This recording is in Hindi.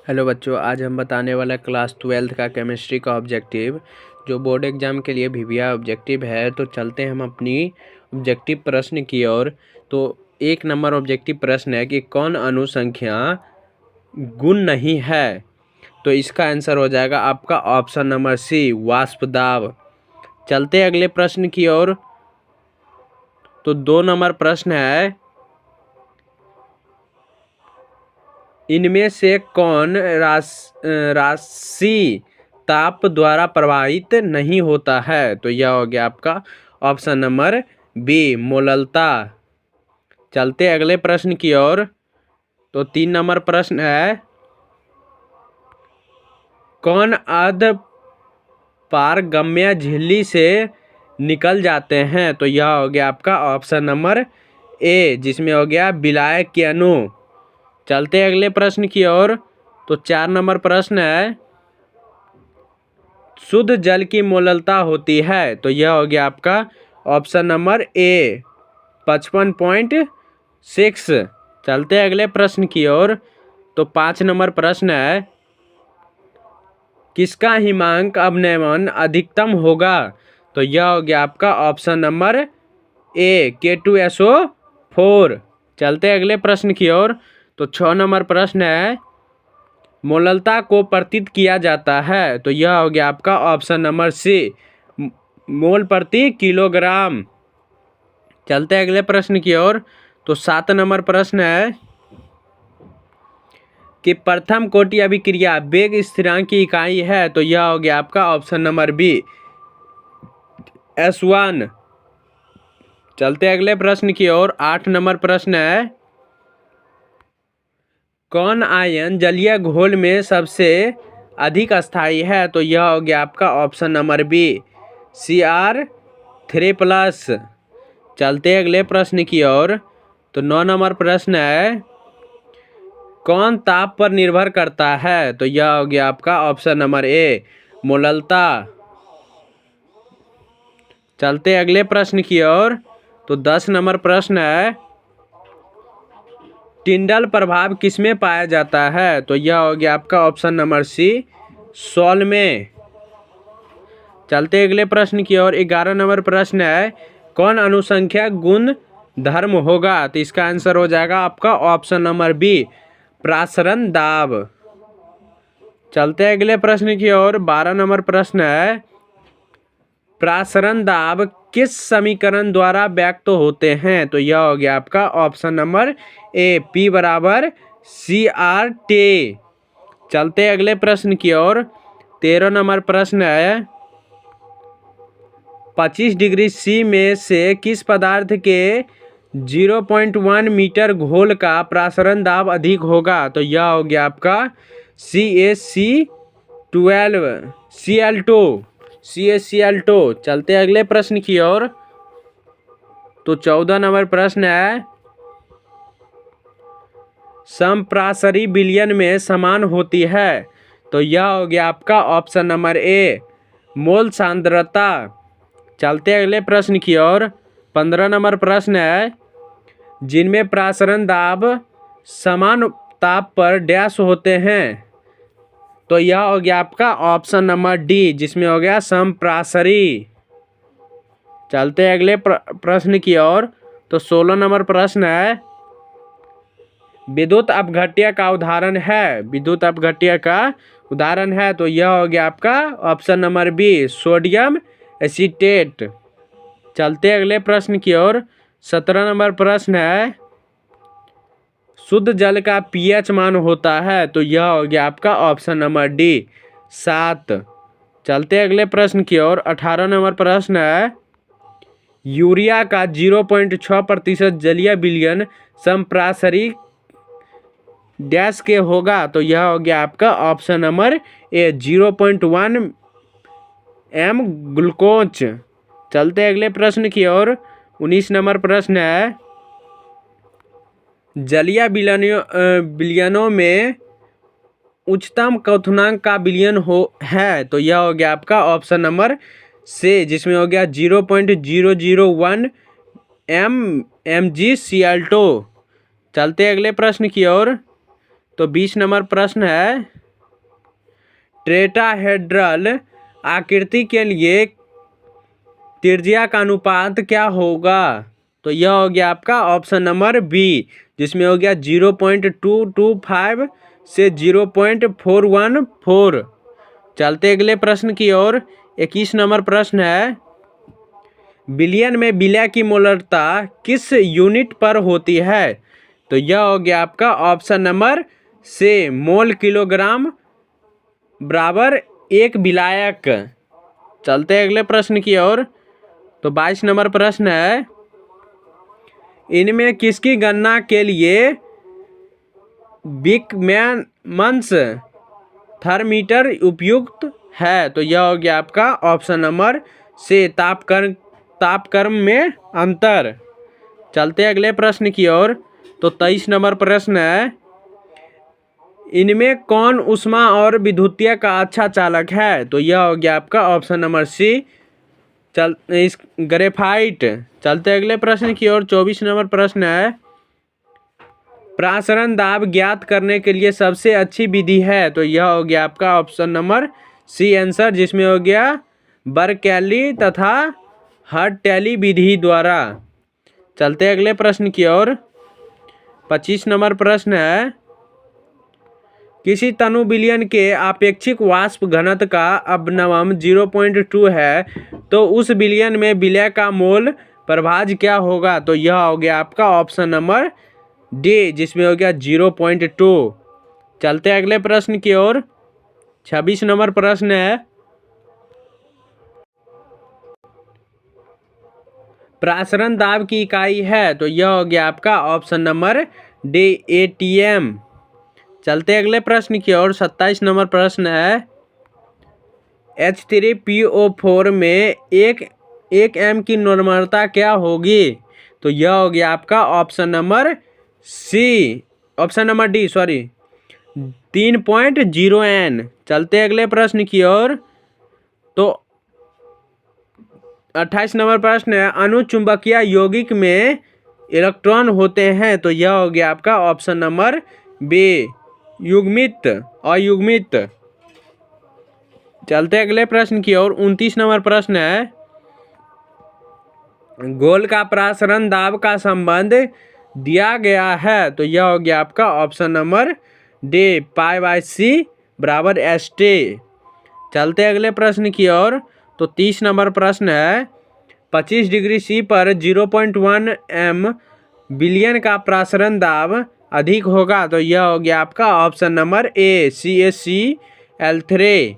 हेलो बच्चों, आज हम बताने वाला क्लास 12th का केमिस्ट्री का ऑब्जेक्टिव जो बोर्ड एग्जाम के लिए वीवीआई ऑब्जेक्टिव है। तो चलते हैं हम अपनी ऑब्जेक्टिव प्रश्न की ओर। तो 1 नंबर ऑब्जेक्टिव प्रश्न है कि कौन अणु संख्या गुण नहीं है। तो इसका आंसर हो जाएगा आपका ऑप्शन नंबर सी, वाष्प दाब। चलते हैं अगले प्रश्न की ओर। तो 2 नंबर प्रश्न है, इनमें से कौन राशि ताप द्वारा प्रभावित नहीं होता है। तो यह हो गया आपका ऑप्शन नंबर बी, मोललता। चलते अगले प्रश्न की ओर। तो 3 नंबर प्रश्न है, कौन अर्ध पारगम्य झिल्ली से निकल जाते हैं। तो यह हो गया आपका ऑप्शन नंबर ए, जिसमें हो गया विलायक के अणु। चलते अगले प्रश्न की ओर। तो 4 नंबर प्रश्न है, शुद्ध जल की मोललता होती है। तो यह हो गया आपका ऑप्शन नंबर ए, 55.6। चलते अगले प्रश्न की ओर। तो 5 नंबर प्रश्न है, किसका हिमांक अवनमन अधिकतम होगा। तो यह हो गया आपका ऑप्शन नंबर ए, K2SO4। चलते अगले प्रश्न की ओर। तो 6 नंबर प्रश्न है, मोललता को प्रतीत किया जाता है। तो यह हो गया आपका ऑप्शन नंबर सी, मोल प्रति किलोग्राम। चलते अगले प्रश्न की ओर। तो 7 नंबर प्रश्न है कि प्रथम कोटि अभिक्रिया वेग स्थिरांक की इकाई है। तो यह हो गया आपका ऑप्शन नंबर बी, S1। चलते अगले प्रश्न की ओर। 8 नंबर प्रश्न है, कौन आयन जलीय घोल में सबसे अधिक अस्थायी है। तो यह हो गया आपका ऑप्शन नंबर बी, Cr3+। चलते अगले प्रश्न की ओर। तो 9 नंबर प्रश्न है, कौन ताप पर निर्भर करता है। तो यह हो गया आपका ऑप्शन नंबर ए, मोललता। चलते अगले प्रश्न की ओर। तो 10 नंबर प्रश्न है, टिंडल प्रभाव किसमें पाया जाता है। तो यह हो गया आपका ऑप्शन नंबर सी, सॉल में। चलते अगले प्रश्न की ओर। 11 नंबर प्रश्न है, कौन अनुसंख्या गुण धर्म होगा। तो इसका आंसर हो जाएगा आपका ऑप्शन नंबर बी, प्रासरण दाब। चलते अगले प्रश्न की ओर। 12 नंबर प्रश्न है, प्रासरण दाब किस समीकरण द्वारा व्यक्त होते हैं। तो यह हो गया आपका option number A, P = CRT। चलते अगले प्रश्न की ओर। 13 नंबर प्रश्न है, 25 डिग्री C में से किस पदार्थ के 0.1 मीटर घोल का प्रासरण दाब अधिक होगा। तो यह हो गया आपका CaCl2। चलते अगले प्रश्न की ओर। तो 14 नंबर प्रश्न है, समप्रासरी विलयन में समान होती है। तो यह हो गया आपका ऑप्शन नंबर ए, मोल सांद्रता। चलते अगले प्रश्न की ओर। 15 नंबर प्रश्न है, जिनमें प्रासरण दाब समान ताप पर डैश होते हैं। तो यह हो गया आपका ऑप्शन नंबर डी, जिसमें हो गया समप्रासरी। चलते अगले प्रश्न की ओर। तो 16 नंबर प्रश्न है, विद्युत अपघट्य का उदाहरण है। विद्युत अपघट्य का उदाहरण है। तो यह हो गया आपका option number B, sodium acetate. चलते अगले प्रश्न की ओर। 17 नंबर प्रश्न है, शुद्ध जल का pH मान होता है। तो यह हो गया आपका ऑप्शन नंबर डी, 7। चलते अगले प्रश्न की ओर। 18 नंबर प्रश्न है, यूरिया का 0.6% जलीय विलयन समप्रासरी डैश के होगा। तो यह हो गया आपका option number A, 0.1 m glucose. चलते अगले प्रश्न की ओर। 19 नंबर प्रश्न है, जलीय विलयनों में उच्चतम क्वथनांक का विलयन है। तो यह हो गया आपका ऑप्शन नंबर से, जिसमें हो गया 0.001 mgCl2। चलते अगले प्रश्न की ओर। तो 20 नंबर प्रश्न है, टेट्राहेड्रल आकृति के लिए त्रिज्या का अनुपात क्या होगा? तो यह हो गया आपका ऑप्शन नंबर बी, जिसमें हो गया 0.225 से 0.414। चलते अगले प्रश्न की ओर। 21 नंबर प्रश्न है, बिलियन में विलय की मोलरता किस यूनिट पर होती है? तो यह हो गया आपका ऑप्शन नंबर से, मोल किलोग्राम बराबर एक विलायक। चलते अगले प्रश्न की ओर। तो 22 नंबर प्रश्न है, इनमें किसकी गणना के लिए बिकमैन्स थर्मीटर उपयुक्त है? तो यह हो गया आपका ऑप्शन नंबर से, तापक्रम में अंतर। चलते अगले प्रश्न की ओर। तो 23 नंबर प्रश्न है, इनमें कौन ऊष्मा और विद्युतीय का अच्छा चालक है? तो यह हो गया आपका ऑप्शन नंबर सी, ग्रेफाइट। चलते अगले प्रश्न की ओर। 24 नंबर प्रश्न है, प्रासरण दाब ज्ञात करने के लिए सबसे अच्छी विधि है? तो यह हो गया आपका ऑप्शन नंबर सी आंसर, जिसमें हो गया बर्कैली तथा हर्टैली विधि द्वारा। चलते अगले प्रश्न की ओर। 25 नंबर प्रश्न है, किसी तनु विलयन के आपेक्षिक वाष्प घनत्व का अवनवम 0.2 है, तो उस विलयन में विलय का मोल प्रभाज क्या होगा? तो यह हो गया आपका ऑप्शन नंबर डी, जिसमें हो गया 0.2। चलते अगले प्रश्न की ओर। 26 नंबर प्रश्न है, प्रासरण दाब की इकाई है? तो यह हो गया आपका ऑप्शन नंबर डी, एटीएम। चलते अगले प्रश्न की ओर। 27 नंबर प्रश्न है, H3PO4 में एक एम की नॉर्मलता क्या होगी? तो यह हो गया आपका option number C, option number D sorry, 3.0 N। चलते अगले प्रश्न की ओर। तो 28 नंबर प्रश्न है, अनुचुंबकीय यौगिक में इलेक्ट्रॉन होते हैं? तो यह हो गया आपका ऑप्शन नंबर बी, युग्मित, अयुग्मित। चलते अगले प्रश्न की ओर। 29 नंबर प्रश्न है, गोल का प्रासरण दाब का संबंध दिया गया है? तो यह हो गया आपका ऑप्शन नंबर डी, π/c बराबर ST। चलते अगले प्रश्न की ओर। तो 30 नंबर प्रश्न है, 25 डिग्री C पर 0.1 M विलयन का प्रासरण दाब अधिक होगा? तो यह हो गया आपका ऑप्शन नंबर ए, CaCl3।